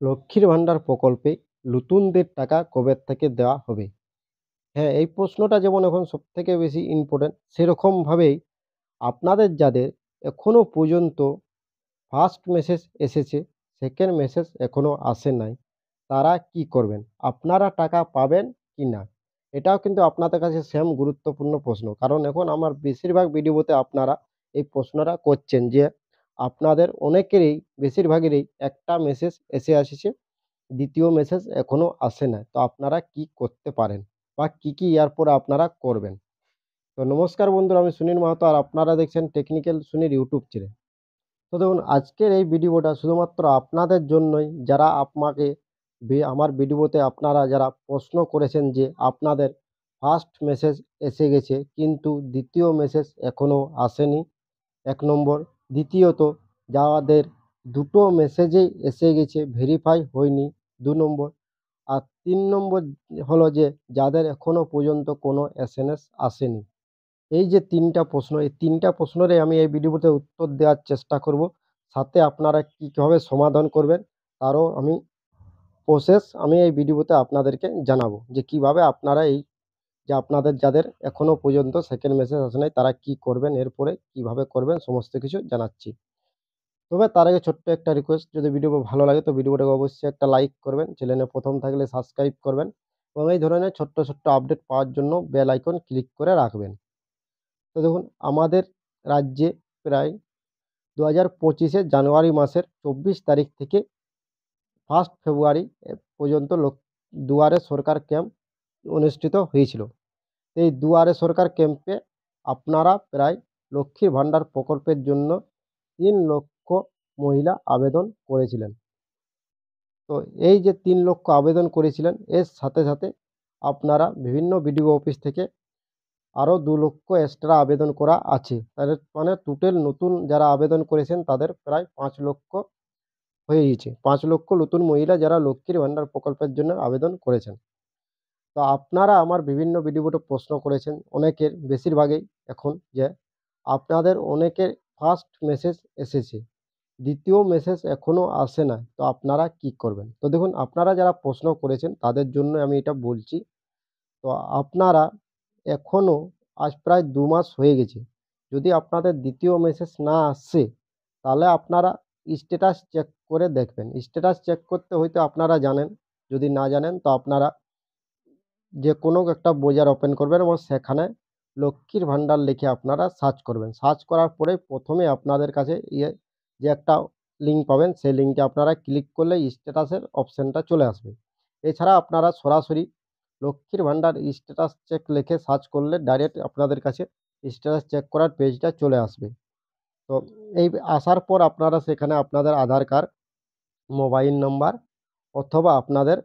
লক্ষ্মীর ভান্ডার প্রকল্পে নতুনদের টাকা কবে থেকে দেওয়া হবে? হ্যাঁ, এই প্রশ্নটা যেমন এখন সবথেকে বেশি ইম্পোর্টেন্ট, সেরকমভাবেই আপনাদের যাদের এখনো পর্যন্ত ফার্স্ট মেসেজ এসেছে, সেকেন্ড মেসেজ এখনো আসে নাই, তারা কি করবেন? আপনারা টাকা পাবেন কি না? এটাও কিন্তু আপনাদের কাছে সেম গুরুত্বপূর্ণ প্রশ্ন। কারণ এখন আমার বেশিরভাগ ভিডিওতে আপনারা এই প্রশ্নটা করছেন যে, আপনাদের অনেকেরই বেশিরভাগেরই একটা মেসেজ এসে আসিছে, দ্বিতীয় মেসেজ এখনো আসে নাই। তো আপনারা কি করতে পারেন? বা কি এর পরে আপনারা করবেন? তো নমস্কার বন্ধুরা, আমি সুনীল মাহাতো আর আপনারা দেখছেন টেকনিক্যাল সুনীল ইউটিউব চ্যানেল। তো দেখুন, আজকের এই ভিডিওটা শুধুমাত্র আপনাদের জন্যই, যারা আমাকে আমার ভিডিওতে আপনারা যারা প্রশ্ন করেছেন যে আপনাদের ফার্স্ট মেসেজ এসে গেছে কিন্তু দ্বিতীয় মেসেজ এখনো আসেনি, ১ নম্বর। দ্বিতীয়ত, যাদের দুটো মেসেজেই এসে গেছে ভেরিফাই হয়নি, ২ নম্বর। আর ৩ নম্বর হলো যে যাদের এখনো পর্যন্ত কোনো এসএমএস আসেনি। এই যে ৩টা প্রশ্ন, এই ৩টা প্রশ্নেরই আমি এই ভিডিওতে উত্তর দেওয়ার চেষ্টা করব। সাথে আপনারা কিভাবে সমাধান করবেন তারও আমি প্রসেস আমি এই ভিডিওতে আপনাদেরকে জানাবো। যে কিভাবে আপনারা এই যে আপনাদের যাদের এখনো পর্যন্ত সেকেন্ড মেসেজ আসে নাই তারা কি করবেন, এরপরে কিভাবে করবেন সমস্ত কিছু জানাচ্ছি। তবে তার আগে ছোট্ট একটা রিকোয়েস্ট, যদি ভিডিও ভালো লাগে তো ভিডিওটাকে অবশ্যই একটা লাইক করবেন, চ্যানেলে প্রথম থাকলে সাবস্ক্রাইব করবেন এবং এই ধরনের ছোট্ট আপডেট পাওয়ার জন্য বেল আইকন ক্লিক করে রাখবেন। তো দেখুন, আমাদের রাজ্যে প্রায় ২০২৫ জানুয়ারি মাসের ২৪ তারিখ থেকে 1 ফেব্রুয়ারি পর্যন্ত দুয়ারে সরকার ক্যাম্প অনুষ্ঠিত হয়েছিল। এই দুয়ারে সরকার ক্যাম্পে আপনারা প্রায় লক্ষ্মীর ভান্ডার প্রকল্পের জন্য ৩ লক্ষ মহিলা আবেদন করেছিলেন। তো এই যে ৩ লক্ষ আবেদন করেছিলেন, এর সাথে আপনারা বিভিন্ন বিডিও অফিস থেকে আরও ২ লক্ষ এক্সট্রা আবেদন করা আছে। তাদের মানে টোটাল নতুন যারা আবেদন করেছেন তাদের প্রায় ৫ লক্ষ হয়ে গেছে। ৫ লক্ষ নতুন মহিলা যারা লক্ষ্মীর ভান্ডার প্রকল্পের জন্য আবেদন করেছেন। তো আপনারা আমার বিভিন্ন ভিডিওতে প্রশ্ন করেছেন অনেকের, বেশিরভাগই এখন, যে আপনাদের অনেকের ফার্স্ট মেসেজ এসেছে, দ্বিতীয় মেসেজ এখনো আসে নাই। তো আপনারা কি করবেন? তো দেখুন, আপনারা যারা প্রশ্ন করেছেন তাদের জন্য আমি এটা বলছি। তো আপনারা এখনো, আজ প্রায় ২ মাস হয়ে গেছে। যদি আপনাদের দ্বিতীয় মেসেজ না আসছে, তাহলে আপনারা স্ট্যাটাস চেক করে দেখবেন। স্ট্যাটাস চেক করতে হয়তো আপনারা জানেন। যদি না জানেন তো আপনারা যেকোনো একটা ব্রাউজার ওপেন করবেন এবং সেখানে লক্ষ্মীর ভান্ডার লিখে আপনারা সার্চ করবেন। সার্চ করার পরে ১ম এ আপনাদের কাছে যে একটা লিঙ্ক পাবেন, সেই লিঙ্কে আপনারা ক্লিক করলে স্ট্যাটাসের অপশনটা চলে আসবে। এছাড়া আপনারা সরাসরি লক্ষ্মীর ভান্ডার স্ট্যাটাস চেক লিখে সার্চ করলে ডাইরেক্ট আপনাদের কাছে স্ট্যাটাস চেক করার পেজটা চলে আসবে। তো এই আসার পর আপনারা সেখানে আপনাদের আধার কার্ড, মোবাইল নম্বর অথবা আপনাদের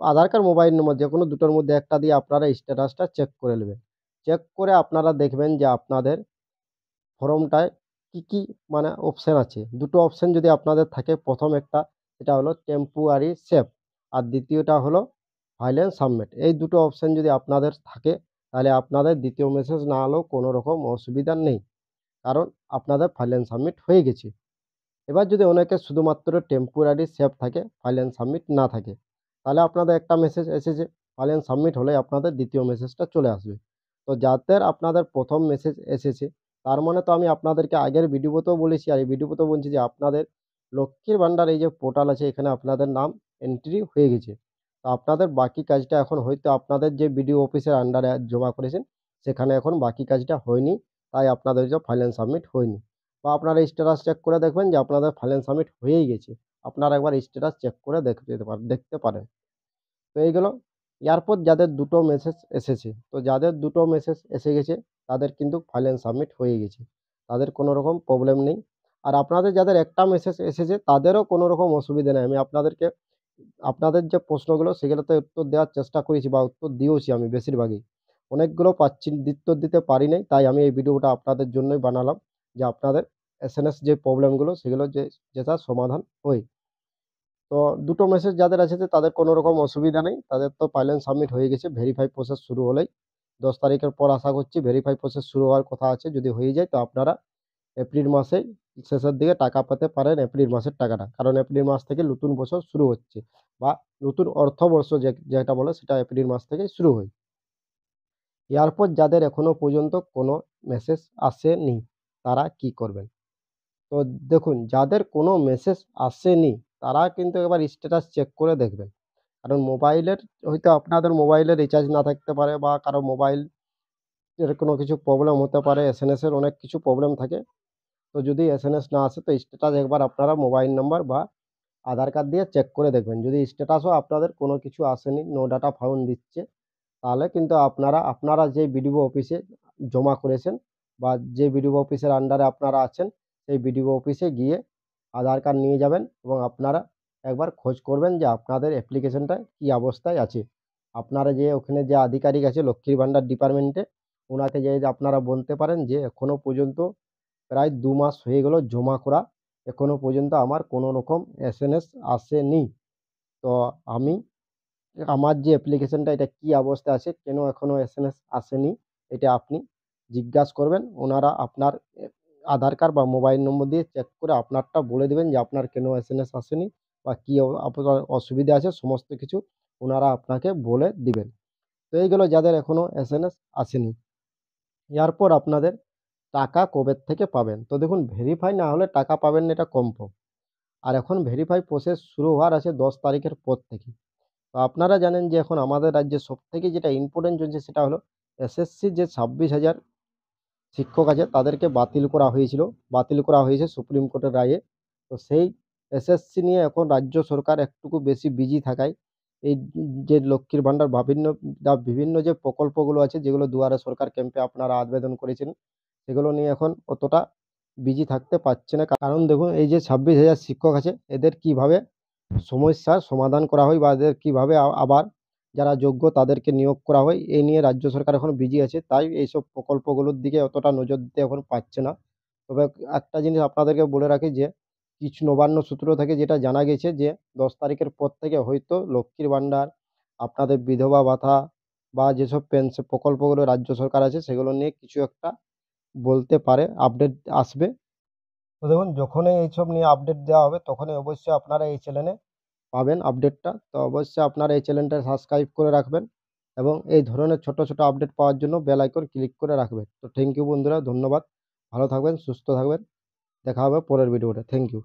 আধার কার্ড, মোবাইল নম্বর যেকোনো দুটোর মধ্যে একটা দিয়ে আপনারা স্ট্যাটাসটা চেক করে নেবেন। চেক করে আপনারা দেখবেন যে আপনাদের ফর্মটায় কি মানে অপশন আছে। দুটো অপশন যদি আপনাদের থাকে, প্রথম একটা সেটা হলো টেম্পোরারি সেভ আর দ্বিতীয়টা হলো ফাইল এন্ড সাবমিট। এই দুটো অপশন যদি আপনাদের থাকে তাহলে আপনাদের দ্বিতীয় মেসেজ না হলেও কোনো রকম অসুবিধা নেই। কারণ আপনাদের ফাইল এন্ড সাবমিট হয়ে গেছে। এবার যদি অনেকের শুধুমাত্র টেম্পোরারি সেভ থাকে, ফাইল এন্ড সাবমিট না থাকে, তাহলে আপনাদের একটা মেসেজ এসেছে, ফাইল এন্ড সাবমিট হলে আপনাদের দ্বিতীয় মেসেজটা চলে আসবে। তো যাদের আপনাদের প্রথম মেসেজ এসেছে, তার মানে তো আমি আপনাদেরকে আগের ভিডিওতেও বলেছি আর এই ভিডিওতেও বলছি যে আপনাদের লক্ষ্মীর ভান্ডার এই যে পোর্টাল আছে, এখানে আপনাদের নাম এন্ট্রি হয়ে গেছে। তো আপনাদের বাকি কাজটা এখন হয়তো আপনাদের যে বিডিও অফিসের আন্ডারে জমা করেছেন, সেখানে এখন বাকি কাজটা হয়নি, তাই আপনাদের যে ফাইল এন্ড সাবমিট হয়নি। বা আপনারা স্ট্যাটাস চেক করে দেখবেন যে আপনাদের ফাইল এন্ড সাবমিট হয়েই গেছে। আপনারা একবার স্ট্যাটাস চেক করে দেখতে পারেন। তো এইগুলো, এরপর যাদের দুটো মেসেজ এসেছে, তো যাদের দুটো মেসেজ এসে গেছে তাদের কিন্তু ফাইল এন্ড সাবমিট হয়ে গেছে। তাদের কোনো রকম প্রবলেম নেই। আর আপনাদের যাদের একটা মেসেজ এসেছে তাদেরও কোনো রকম অসুবিধা নেই। আমি আপনাদেরকে আপনাদের যে প্রশ্নগুলো সেগুলোতে উত্তর দেওয়ার চেষ্টা করেছি বা উত্তর দিয়েওছি আমি বেশিরভাগই। অনেকগুলো পাচ্ছি উত্তর দিতে পারি নাই। তাই আমি এই ভিডিওটা আপনাদের জন্যই বানালাম, যে আপনাদের এসএমএস যে প্রবলেমগুলো সেগুলো যেটা সমাধান হয়। তো দুটো মেসেজ যাদের এসেছে তাদের কোনো রকম অসুবিধা নেই। তাদের তো ফাইল এন্ড সাবমিট হয়ে গেছে। ভেরিফাই প্রসেস শুরু হলেই ১০ তারিখের পর আশা করছি ভেরিফাই প্রসেস শুরু হওয়ার কথা আছে। যদি হয়ে যায় তো আপনারা এপ্রিল মাসেই শেষের দিকে টাকা পেতে পারেন এপ্রিল মাসের টাকাটা। কারণ এপ্রিল মাস থেকে নতুন বছর শুরু হচ্ছে বা নতুন অর্থবর্ষ যেটা বলে সেটা এপ্রিল মাস থেকেই শুরু হয়। এরপর যাদের এখনো পর্যন্ত কোনো মেসেজ আসেনি তারা কি করবেন? তো দেখুন, যাদের কোনো মেসেজ আসেনি তারা কিন্তু একবার স্ট্যাটাস চেক করে দেখবেন। কারণ মোবাইলের হয়তো আপনাদের মোবাইলে রিচার্জ না থাকতে পারে বা কারো মোবাইল এর কোনো কিছু প্রবলেম হতে পারে, এসএমএস এর অনেক কিছু প্রবলেম থাকে। তো যদি এসএমএস না আসে তো স্ট্যাটাস একবার আপনারা মোবাইল নাম্বার বা আধার কার্ড দিয়ে চেক করে দেখবেন। যদি স্ট্যাটাসও আপনাদের কোনো কিছু আসেনি, নো ডাটা ফাউন্ড দিচ্ছে, তাহলে কিন্তু আপনারা যে বিডিও অফিসে জমা করেছেন বা যে বিডিও অফিসের আন্ডারে আপনারা আছেন, সেই বিডিও অফিসে গিয়ে আধার কার্ড নিয়ে যাবেন এবং আপনারা একবার খোঁজ করবেন যে আপনাদের অ্যাপ্লিকেশনটা কী অবস্থায় আছে। আপনারা যেয়ে ওখানে যে আধিকারিক আছে লক্ষ্মীর ভান্ডার ডিপার্টমেন্টে, ওনাকে যেয়ে আপনারা বলতে পারেন যে এখনো পর্যন্ত প্রায় ২ মাস হয়ে গেল জমা করা। এখনো পর্যন্ত আমার কোনো রকম এসএমএস আসেনি। তো আমি আমার যে অ্যাপ্লিকেশনটা এটা কি অবস্থায় আছে, কেন এখনো এসএমএস আসেনি, এটা আপনি জিজ্ঞাসা করবেন। ওনারা আপনার আধার কার্ড বা মোবাইল নম্বর দিয়ে চেক করে আপনারটা বলে দিবেন যে আপনার কেন এসএমএস আসেনি বা কি আপনার অসুবিধা আছে সমস্ত কিছু ওনারা আপনাকে বলে দিবেন। তো এইগুলো যাদের এখনো এসএমএস আসেনি। এরপর আপনাদের টাকা কবে থেকে পাবেন? তো দেখুন, ভেরিফাই না হলে টাকা পাবেন না এটা কনফার্ম। আর এখন ভেরিফাই প্রসেস শুরু হওয়ার আছে ১০ তারিখের পর থেকে। তো আপনারা জানেন যে এখন আমাদের রাজ্যে সবথেকে যেটা ইম্পোর্টেন্ট চলছে সেটা হলো এসএসসির যে ২৬,০০০ শিক্ষক আছে তাদেরকে বাতিল করা হয়েছিল। বাতিল করা হয়েছে সুপ্রিম কোর্টের রায়ে। তো সেই এসএসসি নিয়ে এখন রাজ্য সরকার একটুকু বেশি বিজি থাকায় এই যে লক্ষ্মীর ভান্ডার বিভিন্ন যে প্রকল্পগুলো আছে যেগুলো দুয়ারে সরকার ক্যাম্পে আপনারা আবেদন করেছেন, সেগুলো নিয়ে এখন অতটা বিজি থাকতে পারছে না। কারণ দেখুন, এই যে ২৬,০০০ শিক্ষক আছে এদের কিভাবে সমস্যার সমাধান করা হয় বা এদের কিভাবে আবার যারা যোগ্য তাদেরকে নিয়োগ করা হয়, এই নিয়ে রাজ্য সরকার এখন বিজি আছে। তাই এইসব প্রকল্পগুলোর দিকে অতটা নজর দিতে এখন পারছে না। তবে একটা জিনিস আপনাদেরকে বলে রাখি যে, কিছু নবান্ন সূত্র থেকে যেটা জানা গেছে যে ১০ তারিখের পর থেকে হয়তো লক্ষ্মীর ভান্ডার, আপনাদের বিধবা ভাতা বা যেসব প্রকল্পগুলো রাজ্য সরকার আছে সেগুলো নিয়ে কিছু একটা বলতে পারে, আপডেট আসবে। তো দেখুন, যখনই এইসব নিয়ে আপডেট দেওয়া হবে তখনই অবশ্যই আপনারা এই চ্যানেলে পাবেন আপডেটটা। তো অবশ্যই আপনারা এই চ্যানেলটা সাবস্ক্রাইব করে রাখবেন এবং এই ধরনের ছোট, ছোট আপডেট পাওয়ার জন্য বেল আইকন ক্লিক করে রাখবেন। তো থ্যাংক ইউ বন্ধুরা, ধন্যবাদ। ভালো থাকবেন, সুস্থ থাকবেন। দেখা হবে পরের ভিডিওতে। Thank you.